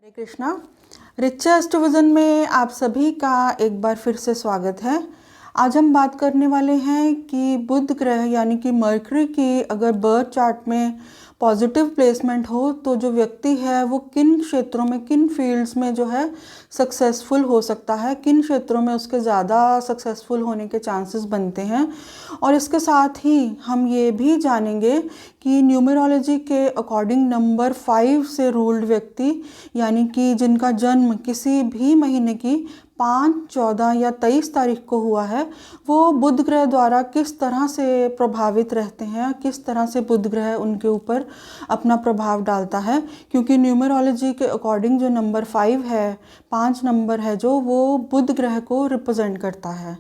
हरे कृष्णा। रिचा एस्ट्रोविजन में आप सभी का एक बार फिर से स्वागत है। आज हम बात करने वाले हैं कि बुध ग्रह यानी कि मरकरी की अगर बर्थ चार्ट में पॉजिटिव प्लेसमेंट हो तो जो व्यक्ति है वो किन क्षेत्रों में, किन फील्ड्स में जो है सक्सेसफुल हो सकता है, किन क्षेत्रों में उसके ज़्यादा सक्सेसफुल होने के चांसेस बनते हैं। और इसके साथ ही हम ये भी जानेंगे कि न्यूमरोलॉजी के अकॉर्डिंग नंबर 5 से रूल्ड व्यक्ति यानी कि जिनका जन्म किसी भी महीने की 5, 14 या 23 तारीख को हुआ है, वो बुध ग्रह द्वारा किस तरह से प्रभावित रहते हैं, किस तरह से बुध ग्रह उनके ऊपर अपना प्रभाव डालता है। क्योंकि न्यूमरोलॉजी के अकॉर्डिंग जो नंबर 5 है, 5 नंबर है जो, वो बुध ग्रह को रिप्रेजेंट करता है।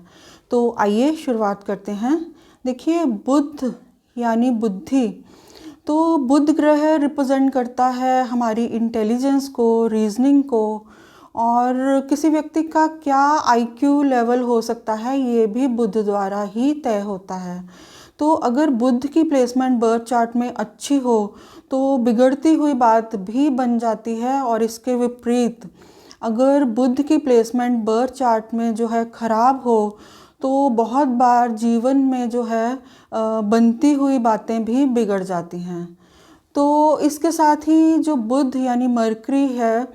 तो आइए शुरुआत करते हैं। देखिए, बुध यानी बुद्धि, तो बुध ग्रह रिप्रेजेंट करता है हमारी इंटेलिजेंस को, रीजनिंग को, और किसी व्यक्ति का क्या आईक्यू लेवल हो सकता है ये भी बुध द्वारा ही तय होता है। तो अगर बुध की प्लेसमेंट बर्थ चार्ट में अच्छी हो तो बिगड़ती हुई बात भी बन जाती है, और इसके विपरीत अगर बुध की प्लेसमेंट बर्थ चार्ट में जो है ख़राब हो तो बहुत बार जीवन में जो है बनती हुई बातें भी बिगड़ जाती हैं। तो इसके साथ ही जो बुध यानी मरकरी है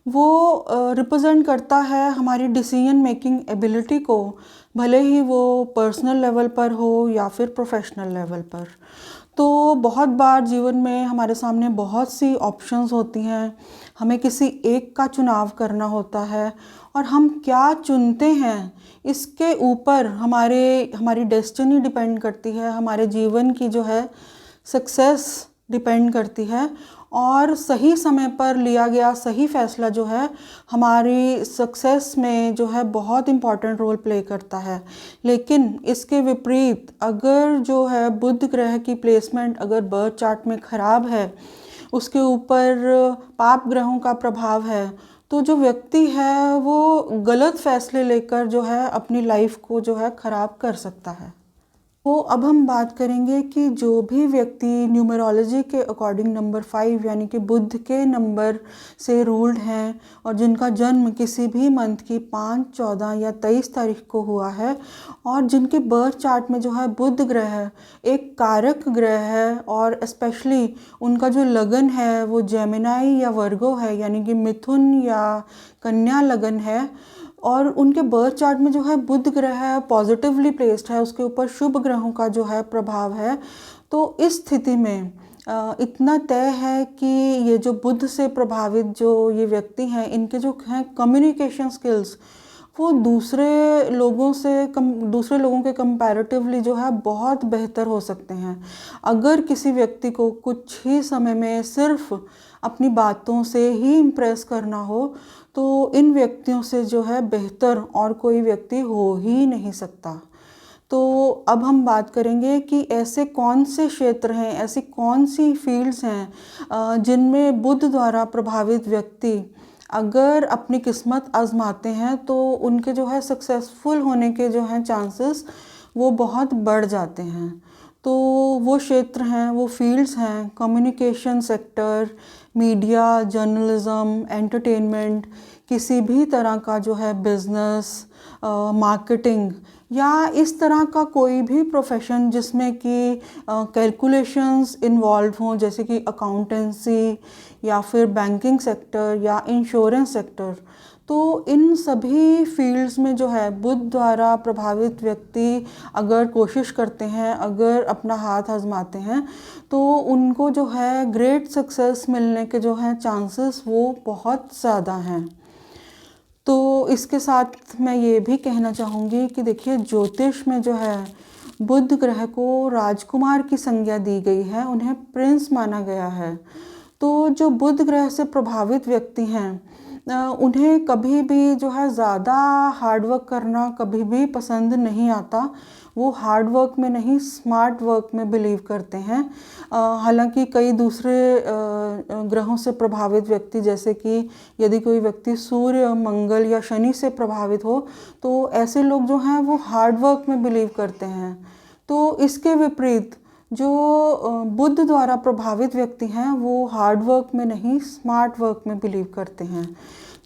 वो रिप्रेजेंट करता है हमारी डिसीजन मेकिंग एबिलिटी को, भले ही वो पर्सनल लेवल पर हो या फिर प्रोफेशनल लेवल पर। तो बहुत बार जीवन में हमारे सामने बहुत सी ऑप्शंस होती हैं, हमें किसी एक का चुनाव करना होता है, और हम क्या चुनते हैं इसके ऊपर हमारी डेस्टिनी डिपेंड करती है, हमारे जीवन की जो है सक्सेस डिपेंड करती है। और सही समय पर लिया गया सही फैसला जो है हमारी सक्सेस में जो है बहुत इम्पॉर्टेंट रोल प्ले करता है। लेकिन इसके विपरीत अगर जो है बुध ग्रह की प्लेसमेंट अगर बर्थ चार्ट में ख़राब है, उसके ऊपर पाप ग्रहों का प्रभाव है, तो जो व्यक्ति है वो गलत फैसले लेकर जो है अपनी लाइफ को जो है ख़राब कर सकता है। तो अब हम बात करेंगे कि जो भी व्यक्ति न्यूमरोलॉजी के अकॉर्डिंग नंबर 5 यानी कि बुध के नंबर से रूल्ड हैं और जिनका जन्म किसी भी मंथ की 5, 14 या 23 तारीख को हुआ है, और जिनके बर्थ चार्ट में जो है बुध ग्रह एक कारक ग्रह है, और स्पेशली उनका जो लगन है वो जेमिनाई या वर्गो है यानी कि मिथुन या कन्या लगन है, और उनके बर्थ चार्ट में जो है बुध ग्रह पॉजिटिवली प्लेस्ड है, उसके ऊपर शुभ ग्रहों का जो है प्रभाव है। तो इस स्थिति में इतना तय है कि ये जो बुध से प्रभावित जो ये व्यक्ति हैं, इनके जो हैं कम्युनिकेशन स्किल्स वो दूसरे लोगों के कंपैरेटिवली जो है बहुत बेहतर हो सकते हैं। अगर किसी व्यक्ति को कुछ ही समय में सिर्फ अपनी बातों से ही इम्प्रेस करना हो तो इन व्यक्तियों से जो है बेहतर और कोई व्यक्ति हो ही नहीं सकता। तो अब हम बात करेंगे कि ऐसे कौन से क्षेत्र हैं, ऐसी कौन सी फील्ड्स हैं जिनमें बुध द्वारा प्रभावित व्यक्ति अगर अपनी किस्मत आजमाते हैं तो उनके जो है सक्सेसफुल होने के जो हैं चांसेस वो बहुत बढ़ जाते हैं। तो वो क्षेत्र हैं, वो फील्ड्स हैं communication sector, media, journalism, entertainment, किसी भी तरह का जो है बिजनेस, मार्केटिंग, या इस तरह का कोई भी प्रोफेशन जिसमें कि कैलकुलेशंस इन्वॉल्व हों, जैसे कि अकाउंटेंसी या फिर बैंकिंग सेक्टर या इंश्योरेंस सेक्टर। तो इन सभी फील्ड्स में जो है बुध द्वारा प्रभावित व्यक्ति अगर कोशिश करते हैं, अगर अपना हाथ आजमाते हैं, तो उनको जो है ग्रेट सक्सेस मिलने के जो हैं चांसेस वो बहुत ज़्यादा हैं। तो इसके साथ मैं ये भी कहना चाहूँगी कि देखिए, ज्योतिष में जो है बुध ग्रह को राजकुमार की संज्ञा दी गई है, उन्हें प्रिंस माना गया है। तो जो बुध ग्रह से प्रभावित व्यक्ति हैं उन्हें कभी भी जो है ज़्यादा हार्डवर्क करना कभी भी पसंद नहीं आता। वो हार्ड वर्क में नहीं, स्मार्ट वर्क में बिलीव करते हैं। हालांकि कई दूसरे ग्रहों से प्रभावित व्यक्ति, जैसे कि यदि कोई व्यक्ति सूर्य, मंगल या शनि से प्रभावित हो तो ऐसे लोग जो हैं वो हार्ड वर्क में बिलीव करते हैं। तो इसके विपरीत जो बुध द्वारा प्रभावित व्यक्ति हैं वो हार्ड वर्क में नहीं, स्मार्ट वर्क में बिलीव करते हैं।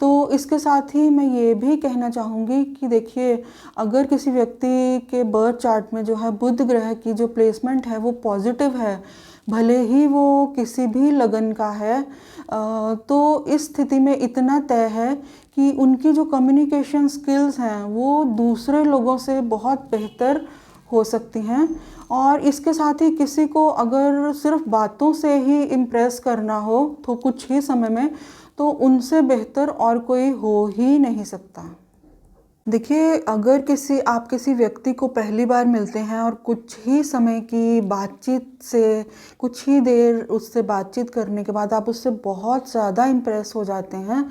तो इसके साथ ही मैं ये भी कहना चाहूँगी कि देखिए, अगर किसी व्यक्ति के बर्थ चार्ट में जो है बुध ग्रह की जो प्लेसमेंट है वो पॉजिटिव है, भले ही वो किसी भी लगन का है, तो इस स्थिति में इतना तय है कि उनकी जो कम्युनिकेशन स्किल्स हैं वो दूसरे लोगों से बहुत बेहतर हो सकती हैं। और इसके साथ ही किसी को अगर सिर्फ बातों से ही इम्प्रेस करना हो तो कुछ ही समय में, तो उनसे बेहतर और कोई हो ही नहीं सकता। देखिए, अगर आप किसी व्यक्ति को पहली बार मिलते हैं और कुछ ही समय की बातचीत से, कुछ ही देर उससे बातचीत करने के बाद आप उससे बहुत ज़्यादा इम्प्रेस हो जाते हैं,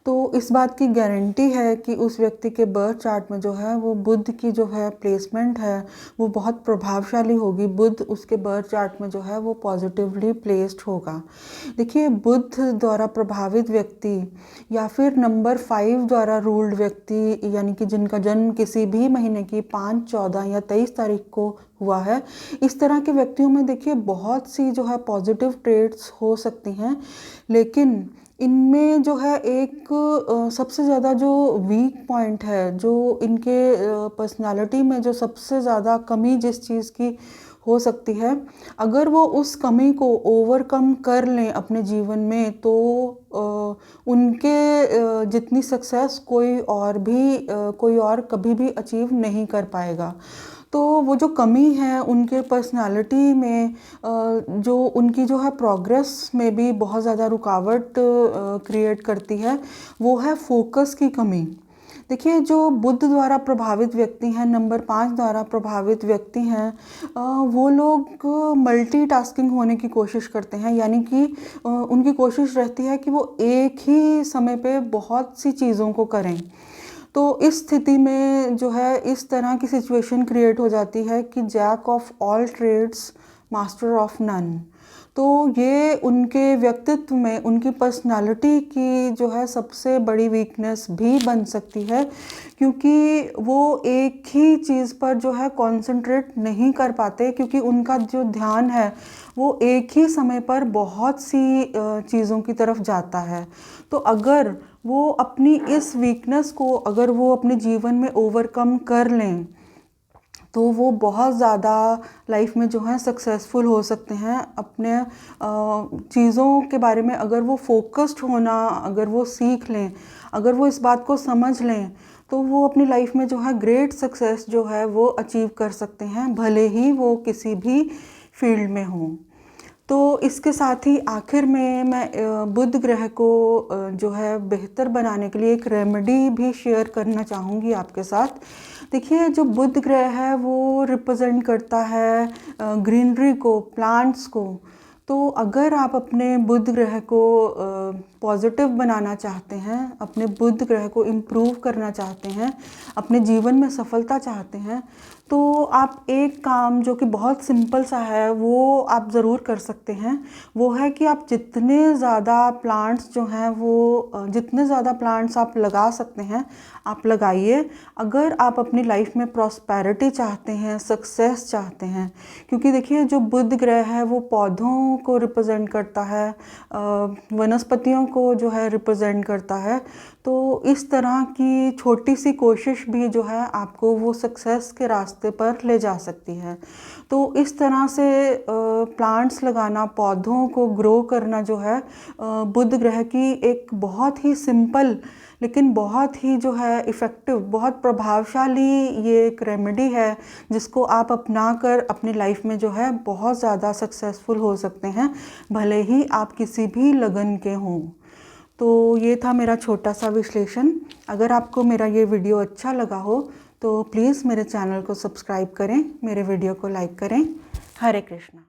तो इस बात की गारंटी है कि उस व्यक्ति के बर्थ चार्ट में जो है वो बुध की जो है प्लेसमेंट है वो बहुत प्रभावशाली होगी। बुध उसके बर्थ चार्ट में जो है वो पॉजिटिवली प्लेस्ड होगा। देखिए, बुध द्वारा प्रभावित व्यक्ति या फिर नंबर 5 द्वारा रूल्ड व्यक्ति, यानी कि जिनका जन्म किसी भी महीने की 5, 14 या 23 तारीख को हुआ है, इस तरह के व्यक्तियों में देखिए बहुत सी जो है पॉजिटिव ट्रेट्स हो सकती हैं, लेकिन इनमें जो है एक सबसे ज़्यादा जो वीक पॉइंट है, जो इनके पर्सनालिटी में जो सबसे ज़्यादा कमी जिस चीज़ की हो सकती है, अगर वो उस कमी को ओवरकम कर लें अपने जीवन में, तो उनके जितनी सक्सेस कोई और कभी भी अचीव नहीं कर पाएगा। तो वो जो कमी है उनके पर्सनालिटी में, जो उनकी जो है प्रोग्रेस में भी बहुत ज़्यादा रुकावट क्रिएट करती है, वो है फोकस की कमी। देखिए, जो बुध द्वारा प्रभावित व्यक्ति हैं, नंबर 5 द्वारा प्रभावित व्यक्ति हैं, वो लोग मल्टीटास्किंग होने की कोशिश करते हैं, यानी कि उनकी कोशिश रहती है कि वो एक ही समय पे बहुत सी चीज़ों को करें। तो इस स्थिति में जो है इस तरह की सिचुएशन क्रिएट हो जाती है कि jack of all trades master of none. तो ये उनके व्यक्तित्व में, उनकी पर्सनालिटी की जो है सबसे बड़ी वीकनेस भी बन सकती है, क्योंकि वो एक ही चीज़ पर जो है कंसंट्रेट नहीं कर पाते, क्योंकि उनका जो ध्यान है वो एक ही समय पर बहुत सी चीज़ों की तरफ जाता है। तो अगर वो अपनी इस वीकनेस को अगर वो अपने जीवन में ओवरकम कर लें, तो वो बहुत ज़्यादा लाइफ में जो है सक्सेसफुल हो सकते हैं। अपने चीज़ों के बारे में अगर वो फोकस्ड होना अगर वो सीख लें, अगर वो इस बात को समझ लें, तो वो अपनी लाइफ में जो है ग्रेट सक्सेस जो है वो अचीव कर सकते हैं, भले ही वो किसी भी फील्ड में हों। तो इसके साथ ही आखिर में मैं बुध ग्रह को जो है बेहतर बनाने के लिए एक रेमेडी भी शेयर करना चाहूँगी आपके साथ। देखिए, जो बुध ग्रह है वो रिप्रेजेंट करता है ग्रीनरी को, प्लांट्स को। तो अगर आप अपने बुध ग्रह को पॉजिटिव बनाना चाहते हैं, अपने बुध ग्रह को इम्प्रूव करना चाहते हैं, अपने जीवन में सफलता चाहते हैं, तो आप एक काम जो कि बहुत सिंपल सा है वो आप ज़रूर कर सकते हैं। वो है कि आप जितने ज़्यादा प्लांट्स जो हैं वो जितने ज़्यादा प्लांट्स आप लगा सकते हैं आप लगाइए। अगर आप अपनी लाइफ में प्रॉस्पेरिटी चाहते हैं, सक्सेस चाहते हैं, क्योंकि देखिए जो बुध ग्रह है वो पौधों को रिप्रेजेंट करता है, वनस्पतियों को जो है रिप्रेजेंट करता है। तो इस तरह की छोटी सी कोशिश भी जो है आपको वो सक्सेस के रास्ते पर ले जा सकती है। तो इस तरह से प्लांट्स लगाना, पौधों को ग्रो करना जो है बुध ग्रह की एक बहुत ही सिंपल लेकिन बहुत ही जो है इफ़ेक्टिव, बहुत प्रभावशाली ये एक रेमेडी है, जिसको आप अपना कर अपनी लाइफ में जो है बहुत ज़्यादा सक्सेसफुल हो सकते हैं, भले ही आप किसी भी लगन के हों। तो ये था मेरा छोटा सा विश्लेषण। अगर आपको मेरा ये वीडियो अच्छा लगा हो तो प्लीज़ मेरे चैनल को सब्सक्राइब करें, मेरे वीडियो को लाइक करें। हरे कृष्णा।